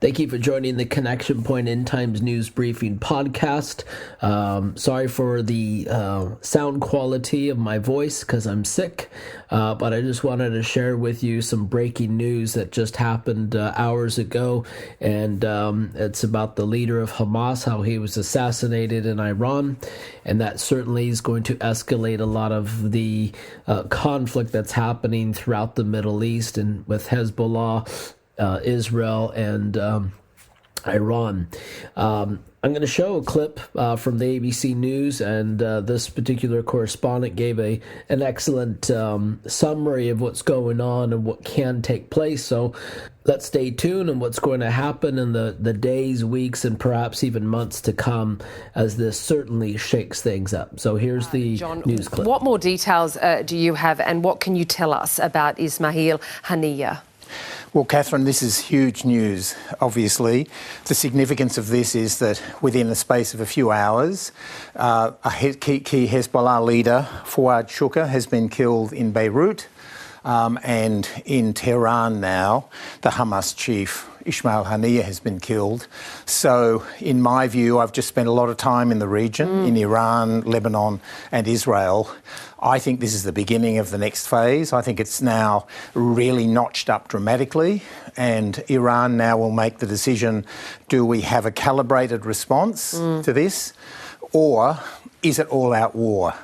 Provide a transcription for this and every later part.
Thank you for joining the Connection Point End Times News Briefing podcast. Sorry for the sound quality of my voice because I'm sick, but I just wanted to share with you some breaking news that just happened hours ago, and it's about the leader of Hamas, how he was assassinated in Iran, and that certainly is going to escalate a lot of the conflict that's happening throughout the Middle East and with Hezbollah, Israel, and Iran. I'm going to show a clip from the ABC News, and this particular correspondent gave an excellent summary of what's going on and what can take place. So let's stay tuned on what's going to happen in the days, weeks, and perhaps even months to come as this certainly shakes things up. So here's the John, news clip. What more details do you have, and what can you tell us about Ismail Haniyeh? Well, Catherine, this is huge news, obviously. The significance of this is that within the space of a few hours, a key Hezbollah leader, Fouad Shukr, has been killed in Beirut, and in Tehran now, the Hamas chief, Ismail Haniyeh, has been killed. So, in my view, I've just spent a lot of time in the region, in Iran, Lebanon and Israel. I think this is the beginning of the next phase. I think it's now really notched up dramatically, and Iran now will make the decision, do we have a calibrated response to this, or is it all-out war?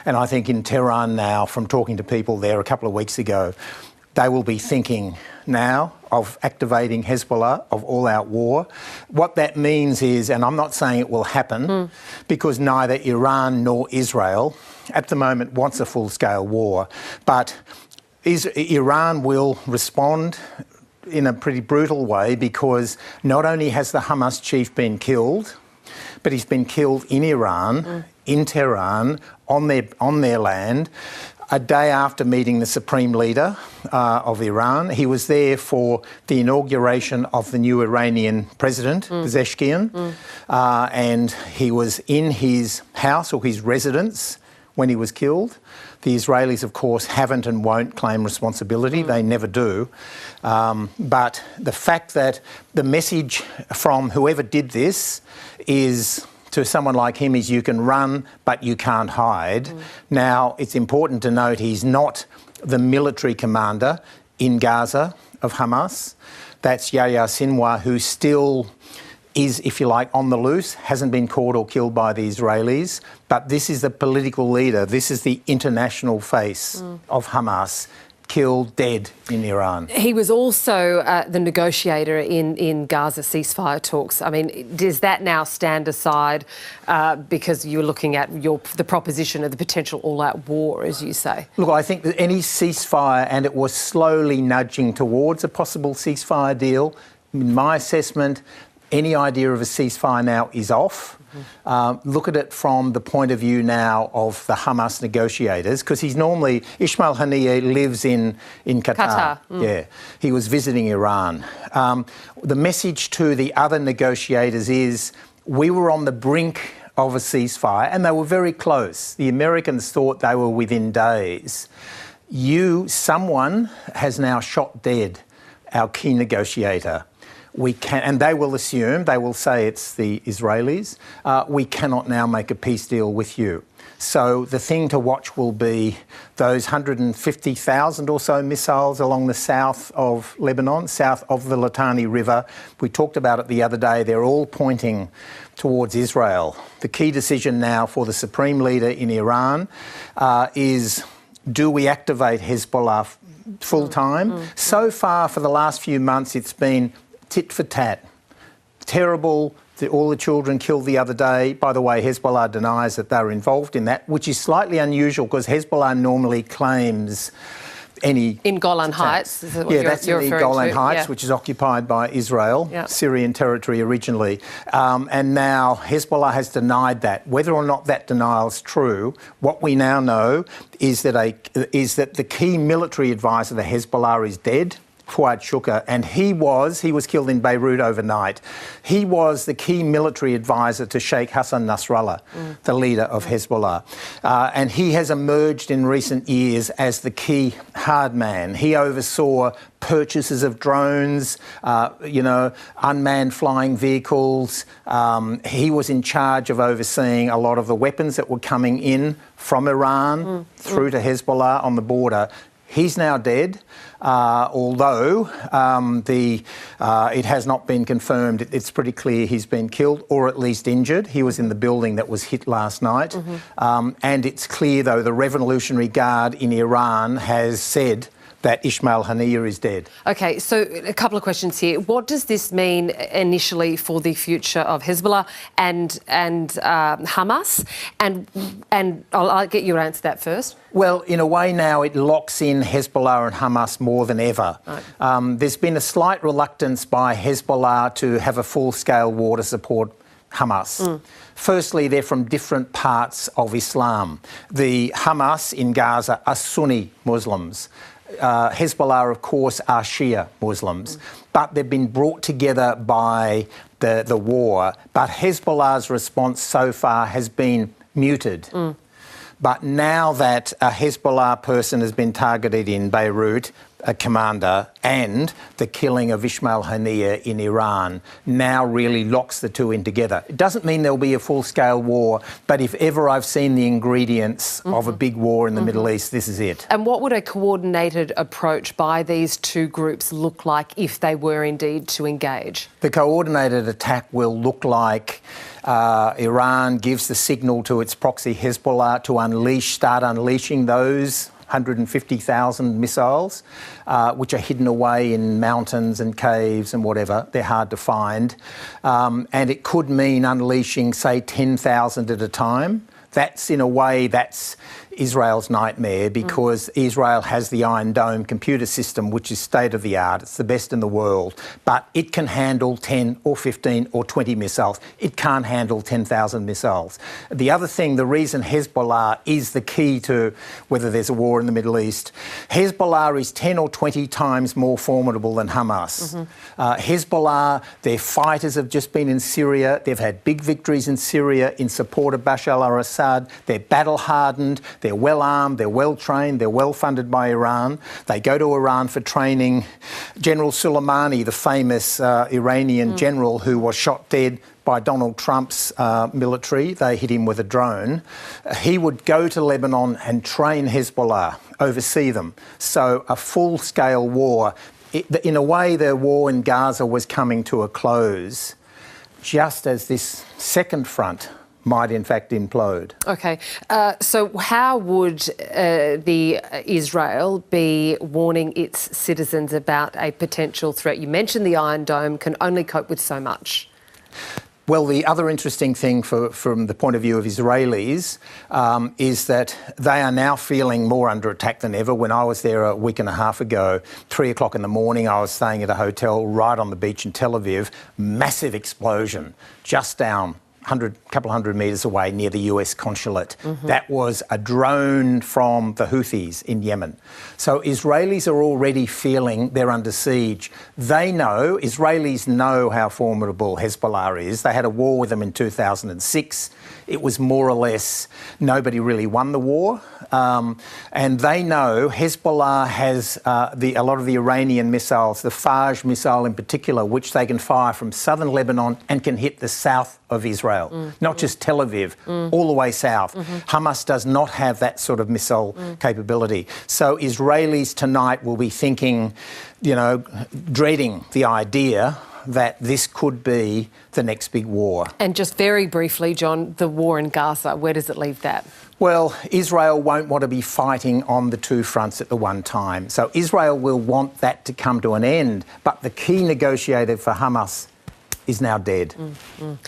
And I think in Tehran now, from talking to people there a couple of weeks ago, they will be thinking now of activating Hezbollah, of all-out war. What that means is, and I'm not saying it will happen, because neither Iran nor Israel at the moment wants a full-scale war, but Iran will respond in a pretty brutal way, because not only has the Hamas chief been killed, but he's been killed in Iran, in Tehran, on their land, a day after meeting the supreme leader of Iran. He was there for the inauguration of the new Iranian president, Pezeshkian, and he was in his house or his residence when he was killed. The Israelis, of course, haven't and won't claim responsibility. They never do. But the fact that the message from whoever did this is, to someone like him, is you can run, but you can't hide. Now, it's important to note he's not the military commander in Gaza of Hamas. That's Yahya Sinwar, who still is, if you like, on the loose, hasn't been caught or killed by the Israelis. But this is the political leader. This is the international face of Hamas, killed, dead in Iran. He was also the negotiator in Gaza ceasefire talks. I mean, does that now stand aside because you're looking at the proposition of the potential all-out war, as you say? Look, I think that any ceasefire, and it was slowly nudging towards a possible ceasefire deal, in my assessment, any idea of a ceasefire now is off. Look at it from the point of view now of the Hamas negotiators, because Ismail Haniyeh lives in Qatar. Yeah, he was visiting Iran. The message to the other negotiators is, we were on the brink of a ceasefire, and they were very close. The Americans thought they were within days. Someone has now shot dead our key negotiator. And they will say it's the Israelis, we cannot now make a peace deal with you. So the thing to watch will be those 150,000 or so missiles along the south of Lebanon, south of the Litani River. We talked about it the other day. They're all pointing towards Israel. The key decision now for the supreme leader in Iran is, do we activate Hezbollah full-time? So far, for the last few months, it's been tit for tat. Terrible. All the children killed the other day. By the way, Hezbollah denies that they were involved in that, which is slightly unusual because Hezbollah normally claims any... In Golan Heights? Is that what that's you're in the referring Golan to? Heights, which is occupied by Israel, Syrian territory originally. And now Hezbollah has denied that. Whether or not that denial is true, what we now know is that the key military advisor, the Hezbollah, is dead. Fouad Shukr, and he was killed in Beirut overnight. He was the key military advisor to Sheikh Hassan Nasrallah, the leader of Hezbollah. And he has emerged in recent years as the key hard man. He oversaw purchases of drones, unmanned flying vehicles. He was in charge of overseeing a lot of the weapons that were coming in from Iran through to Hezbollah on the border. He's now dead, although it has not been confirmed. It's pretty clear he's been killed or at least injured. He was in the building that was hit last night. And it's clear, though, the Revolutionary Guard in Iran has said that Ismail Haniyeh is dead. OK, so a couple of questions here. What does this mean initially for the future of Hezbollah and Hamas? And I'll get you to answer that first. Well, in a way now it locks in Hezbollah and Hamas more than ever. Right. There's been a slight reluctance by Hezbollah to have a full-scale war to support Hamas. Firstly, they're from different parts of Islam. The Hamas in Gaza are Sunni Muslims. Hezbollah, of course, are Shia Muslims, but they've been brought together by the war. But Hezbollah's response so far has been muted. But now that a Hezbollah person has been targeted in Beirut, a commander, and the killing of Ismail Haniyeh in Iran now really locks the two in together. It doesn't mean there'll be a full-scale war, but if ever I've seen the ingredients of a big war in the Middle East, this is it. And what would a coordinated approach by these two groups look like if they were indeed to engage? The coordinated attack will look like Iran gives the signal to its proxy Hezbollah to start unleashing those 150,000 missiles, which are hidden away in mountains and caves and whatever. They're hard to find. And it could mean unleashing, say, 10,000 at a time. That's, in a way, that's Israel's nightmare because Israel has the Iron Dome computer system, which is state-of-the-art. It's the best in the world. But it can handle 10 or 15 or 20 missiles. It can't handle 10,000 missiles. The other thing, the reason Hezbollah is the key to whether there's a war in the Middle East, Hezbollah is 10 or 20 times more formidable than Hamas. Hezbollah, their fighters have just been in Syria. They've had big victories in Syria in support of Bashar al-Assad. They're battle-hardened. They're well-armed, they're well-trained, they're well-funded by Iran. They go to Iran for training. General Soleimani, the famous Iranian general who was shot dead by Donald Trump's military, they hit him with a drone. He would go to Lebanon and train Hezbollah, oversee them. So a full-scale war. In a way, the war in Gaza was coming to a close just as this second front might in fact implode. OK. So how would the Israel be warning its citizens about a potential threat? You mentioned the Iron Dome can only cope with so much. Well, the other interesting thing from the point of view of Israelis is that they are now feeling more under attack than ever. When I was there a week and a half ago, 3 o'clock in the morning, I was staying at a hotel right on the beach in Tel Aviv. Massive explosion just down couple hundred metres away near the US consulate. That was a drone from the Houthis in Yemen. So Israelis are already feeling they're under siege. Israelis know how formidable Hezbollah is. They had a war with them in 2006. It was more or less nobody really won the war. And they know Hezbollah has a lot of the Iranian missiles, the Fajr missile in particular, which they can fire from southern Lebanon and can hit the south of Israel, not just Tel Aviv, all the way south. Hamas does not have that sort of missile capability. So Israelis tonight will be thinking, dreading the idea that this could be the next big war. And just very briefly, John, the war in Gaza, where does it leave that? Well, Israel won't want to be fighting on the two fronts at the one time. So Israel will want that to come to an end. But the key negotiator for Hamas is now dead. An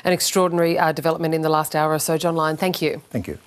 extraordinary development in the last hour or so. John Lyon, thank you. Thank you.